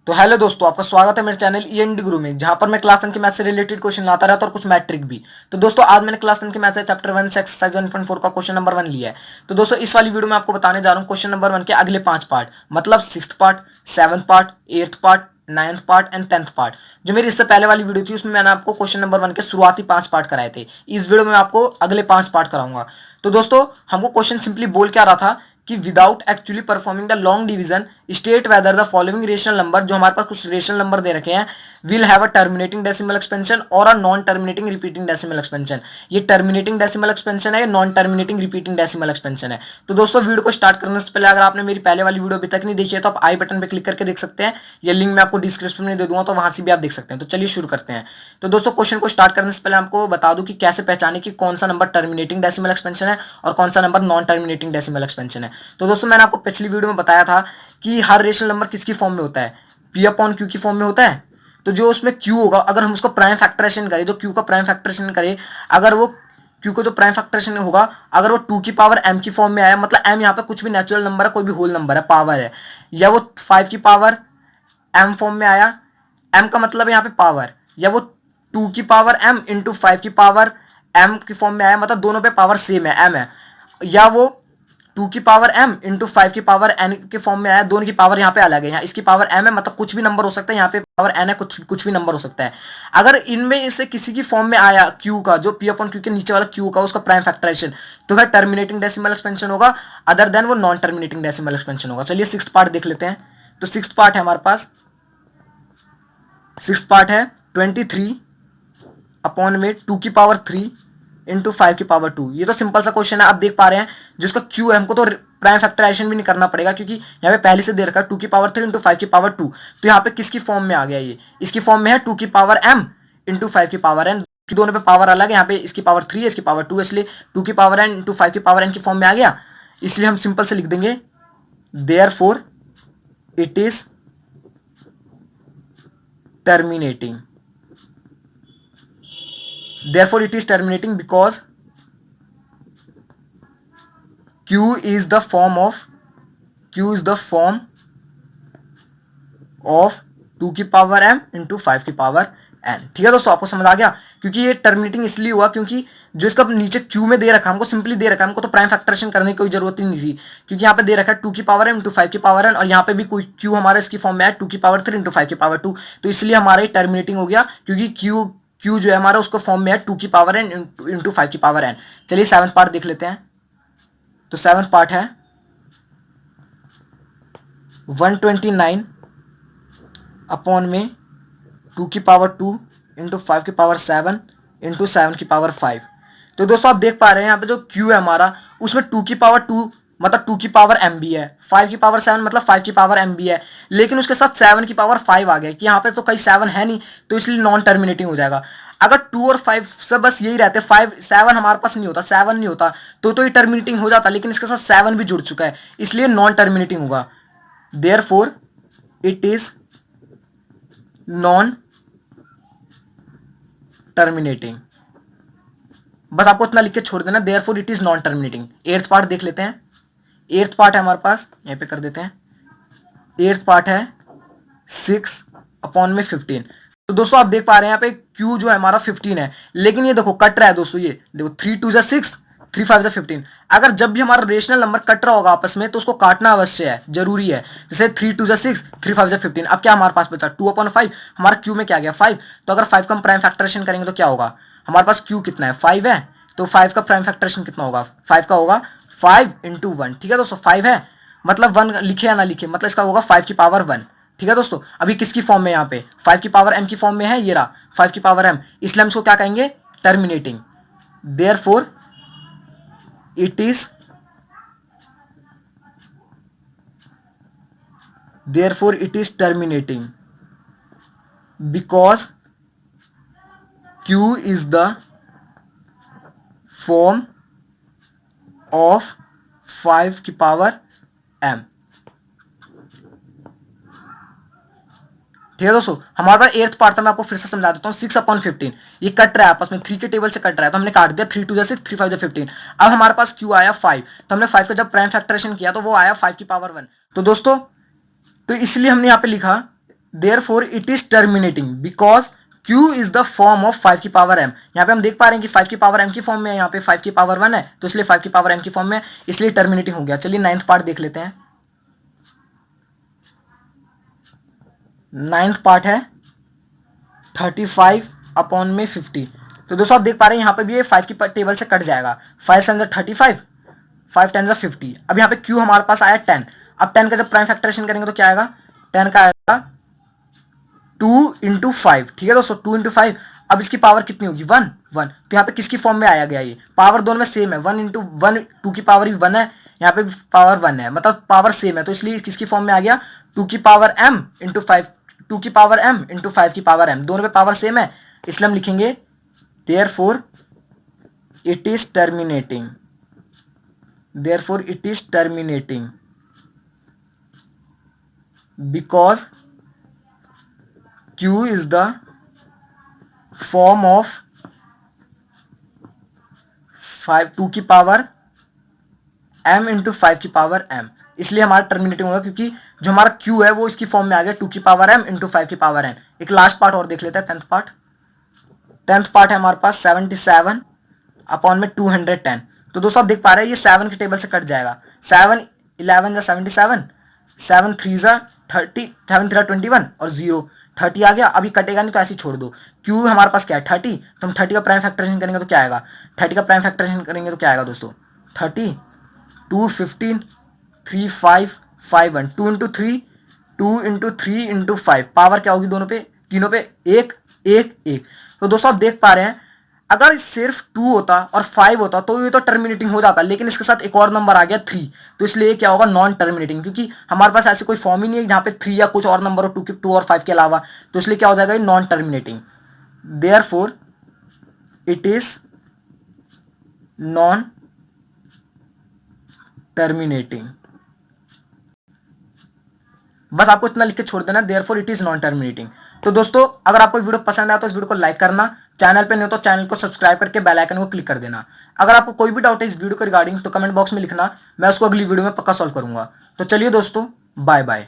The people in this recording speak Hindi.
तो हेलो दोस्तों, आपका स्वागत है मेरे चैनल ईएनडी गुरु में, जहां पर मैं क्लास 10 के मैथ से रिलेटेड क्वेश्चन लाता रहता और कुछ मैट्रिक भी। तो दोस्तों आज मैंने क्लास 10 के मैथ से चैप्टर 1 से एक्सरसाइज 1.4 का क्वेश्चन नंबर 1 लिया है। तो दोस्तों इस वाली वीडियो में आपको बताने जा रहा हूँ क्वेश्चन नंबर 1 के अगले 5 पार्ट, मतलब 6th part, 7th part, 8th part, 9th part and 10th part. जो मेरी इससे पहले वाली वीडियो थी उसमें मैंने आपको क्वेश्चन नंबर 1 के शुरुआती 5 पार्ट कराए थे। इस वीडियो में आपको अगले 5 पार्ट कराऊंगा। तो दोस्तों हमको क्वेश्चन सिंपली बोल क्या रहा था कि without actually performing the long division state whether the following rational number, जो हमारे पास कुछ रेशनल नंबर दे रखे हैं, will have a terminating decimal expansion और a non terminating repeating decimal expansion. ये टर्मिनेटिंग डेसिमल एक्सपेंशन है, non terminating repeating decimal expansion है। तो दोस्तों वीडियो को स्टार्ट करने से पहले अगर आपने मेरी पहले वाली वीडियो अभी तक नहीं देखी है तो आप आई बटन पर क्लिक करके देख सकते हैं, ये लिंक मैं आपको डिस्क्रिप्शन में दे दूंगा, तो वहां से भी आप देख सकते हैं। तो चलिए शुरू करते हैं। तो दोस्तों क्वेश्चन को स्टार्ट करने से पहले आपको बता दूं कि कैसे पहचाने कि कौन सा नंबर टर्मिनेटिंग डेसिमल एक्सपेंशन है और कौन सा number non terminating decimal expansion है। तो दोस्तों मैंने आपको पिछली वीडियो में बताया था कि हर रेशनल नंबर किसकी फॉर्म में होता है, पी अपॉन क्यू की फॉर्म में होता है। तो जो उसमें क्यू होगा, अगर हम उसको प्राइम फैक्टराइजेशन करें, जो क्यू का प्राइम फैक्टराइजेशन करें, अगर वो क्यू को जो प्राइम फैक्टराइजेशन होगा, अगर वो 2 की पावर m की फॉर्म में आया, मतलब m यहाँ पे कुछ भी नेचुरल नंबर है, कोई भी होल नंबर है, पावर है, या वो 5 की पावर m फॉर्म में आया, m का मतलब है यहाँ पे पावर, या वो 2 की पावर m इंटू 5 की पावर m की फॉर्म में आया, मतलब दोनों पे पावर सेम है, m है, या वो 2 की पावर m इंटू 5 की पावर n के फॉर्म में आया, दोनों की पावर यहाँ पे अलग है, यहाँ इसकी पावर m है, मतलब कुछ भी नंबर हो सकता है, यहाँ पे पावर n है, कुछ भी नंबर हो सकता है। अगर इनमें से किसी की फॉर्म में आया q का, जो p अपॉन q के नीचे वाला q का, उसका प्राइम फैक्टराइजेशन, तो वह टर्मिनेटिंग डेसिमल एक्सपेंशन होगा, अदर देन वो नॉन टर्मिनेटिंग डेसिमल एक्सपेंशन होगा। चलिए 6th पार्ट देख लेते हैं। तो 6th पार्ट है हमारे पास, 6th पार्ट है 23 अपॉन में 2 की पावर 3 इंटू 5 की पावर 2। ये तो सिंपल सा क्वेश्चन है, आप देख पा रहे हैं, जिसका क्यू है, हमको तो प्राइम फैक्टराइजेशन भी नहीं करना पड़ेगा क्योंकि यहाँ पे पहले से दे रखा है 2 की पावर 3 इंटू 5 की पावर 2। तो यहाँ पे किसकी फॉर्म में आ गया, ये इसकी फॉर्म में है 2 की पावर m इंटू 5 की पावर n, दोनों पे पावर अलग है, यहाँ पे इसकी पावर 3 है, इसकी पावर 2 है, इसलिए 2 की पावर n इंटू 5 की पावर n की फॉर्म में आ गया। इसलिए हम सिंपल से लिख देंगे therefore it is terminating, therefore it is terminating because q is the form of 2 की पावर m इंटू 5 की पावर n। ठीक है दोस्तों, आपको समझ आ गया, क्योंकि ये टर्मिनेटिंग इसलिए हुआ क्योंकि जो इसका नीचे q में दे रखा, हमको सिंपली दे रखा, हमको तो प्राइम फैक्टरेशन करने की कोई जरूरत ही नहीं थी, क्योंकि यहाँ पे दे रखा है 2 की पावर m इंटू 5 की पावर n, और यहाँ पे भी कोई q हमारा इसकी फॉर्म में है 2 की पावर 3 इंटू 5 की पावर 2, तो इसलिए हमारा ये टर्मिनेटिंग हो गया, क्योंकि q जो है हमारा उसको फॉर्म में है 2 की पावर n इंटू 5 की पावर n। चलिए 7th पार्ट देख लेते हैं। तो 7th पार्ट है 129 अपॉन में 2 की पावर 2 इंटू 5 की पावर 7 इंटू 7 की पावर 5। तो दोस्तों आप देख पा रहे हैं यहाँ पे जो q है हमारा, उसमें 2 की पावर 2 मतलब 2 की पावर m भी है, 5 की पावर 7 मतलब 5 की पावर m भी है, लेकिन उसके साथ 7 की पावर 5 आ गया कि यहाँ पे तो कई 7 है नहीं, तो इसलिए नॉन टर्मिनेटिंग हो जाएगा। अगर 2 और 5 से बस यही रहते, 5 7 हमारे पास नहीं होता, 7 नहीं होता तो ये टर्मिनेटिंग हो जाता, लेकिन इसके साथ 7 भी जुड़ चुका है, इसलिए नॉन टर्मिनेटिंग होगा। Therefore it is non terminating, बस आपको इतना लिख के छोड़ देना, therefore it is non terminating. 8th part देख लेते हैं। 8th पार्ट है हमारे पास, यहां पे कर देते हैं। 8th पार्ट है 6 अपॉन में 15। तो दोस्तों आप देख पा रहे हैं यहाँ पे Q जो है हमारा 15 है, लेकिन ये देखो कट रहा है दोस्तों, ये देखो 3 2 जा 6, 3 5 जा 15। अगर जब भी हमारा रेशनल नंबर कट रहा होगा आपस में तो उसको काटना अवश्य है, जरूरी है। जैसे 3 2 जा 6, 3 5 जा 15। अब क्या हमारे पास बचा 2 अपॉन 5, हमारा Q में क्या गया 5, तो अगर 5 का हम प्राइम फैक्टरेशन करेंगे तो क्या होगा, हमारे पास Q कितना है 5 है, तो 5 का प्राइम फैक्टरेशन कितना होगा, 5 का होगा 5 इंटू 1। ठीक है दोस्तों, 5 है मतलब 1 लिखे या ना लिखे, मतलब इसका होगा 5 की पावर 1। ठीक है दोस्तों, अभी किसकी फॉर्म में, यहाँ पे 5 की पावर m की फॉर्म में है, ये रहा 5 की पावर m, इसलिए हम इसको क्या कहेंगे terminating. Therefore it is terminating because q is the form of 5 की पावर m। ठीक है दोस्तों, हमारे पास 8th पार्ट था, मैं आपको फिर से समझा देता हूँ। 6 अपॉन 15 ये कट रहा है आपस में, 3 के टेबल से कट रहा है, तो हमने काट दिया 3 2 जा 6, 3 5 जा 15। अब हमारे पास Q आया 5, तो हमने 5 का जब प्राइम फैक्टरेशन किया तो वो आया 5 की पावर 1। तो दोस्तों तो इसलिए हमने यहाँ पे लिखा therefore it is terminating because Q is the form of 5 की पावर m। यहाँ पे हम देख पा रहे हैं कि 5 की पावर m की फॉर्म में है, यहाँ पे 5 की पावर 1 है, तो इसलिए 5 की पावर m की फॉर्म में है, इसलिए टर्मिनेटिंग हो गया। चलिए नाइन्थ पार्ट देख लेते हैं। नाइन्थ पार्ट है 35 अपॉन में 50। तो दोस्तों आप देख पा रहे हैं यहाँ पे भी ये 5 की टेबल से कट जाएगा। 5 7 35, 5 10 50। अब यहाँ पे Q हमारे पास आया 10। अब 10 का जब प्राइम फैक्टरेशन करेंगे तो क्या आएगा, 10 का आएगा 2 इंटू 5। ठीक है दोस्तों, 2 इंटू 5। अब इसकी पावर कितनी होगी, 1 1। तो यहाँ पे किसकी फॉर्म में आया गया, ये पावर दोनों में सेम है, 1 इंटू 1, 2 की पावर भी 1 है, यहाँ पे पावर 1 है, मतलब पावर सेम है, तो इसलिए किसकी फॉर्म में आ गया, 2 की पावर m इंटू 5, 2 की पावर m इंटू 5 की पावर m, दोनों पे पावर सेम है, इसलिए हम लिखेंगे therefore it is terminating, therefore it is terminating because Q is the form of 2 की पावर m इंटू 5 की पावर m, इसलिए हमारा टर्मिनेटिंग होगा क्योंकि जो हमारा Q है वो इसकी फॉर्म में आ गया 2 की पावर m इंटू 5 की पावर n। एक लास्ट पार्ट और देख लेते हैं, टेंथ पार्ट। टेंथ पार्ट है हमारे पास 77 अपॉन में 210। तो दोस्तों आप देख पा रहे हैं ये 7 के टेबल से कट जाएगा। 7 11 जा 77, 7 3 जा 30, 7 3 21 और 0 30 आ गया। अभी कटेगा नहीं तो ऐसे ही छोड़ दो। Q हमारे पास क्या है 30, तो हम 30 का प्राइम फैक्टरेशन करेंगे तो क्या आएगा, 30 का प्राइम फैक्टरेशन करेंगे तो क्या आएगा दोस्तों, 30 2 15 3 5 5 1, 2 इंटू 3, 2 इंटू 3 इंटू 5, पावर क्या होगी दोनों पे, तीनों पे 1 1 1। तो दोस्तों आप देख पा रहे हैं अगर सिर्फ 2 होता और 5 होता तो ये तो टर्मिनेटिंग हो जाता, लेकिन इसके साथ एक और नंबर आ गया 3, तो इसलिए क्या होगा नॉन टर्मिनेटिंग, क्योंकि हमारे पास ऐसी कोई फॉर्म ही नहीं है जहाँ पे 3 या कुछ और नंबर हो 2 और 5 के अलावा, तो इसलिए क्या हो जाएगा ये non terminating. Therefore it is non terminating. बस आपको इतना लिख के छोड़ देना, therefore it is non terminating. तो दोस्तों अगर आपको वीडियो पसंद आया तो इस वीडियो को लाइक करना, चैनल पे नहीं हो तो चैनल को सब्सक्राइब करके बेल आइकन को क्लिक कर देना। अगर आपको कोई भी डाउट है इस वीडियो के रिगार्डिंग तो कमेंट बॉक्स में लिखना, मैं उसको अगली वीडियो में पक्का सॉल्व करूंगा। तो चलिए दोस्तों, बाय बाय।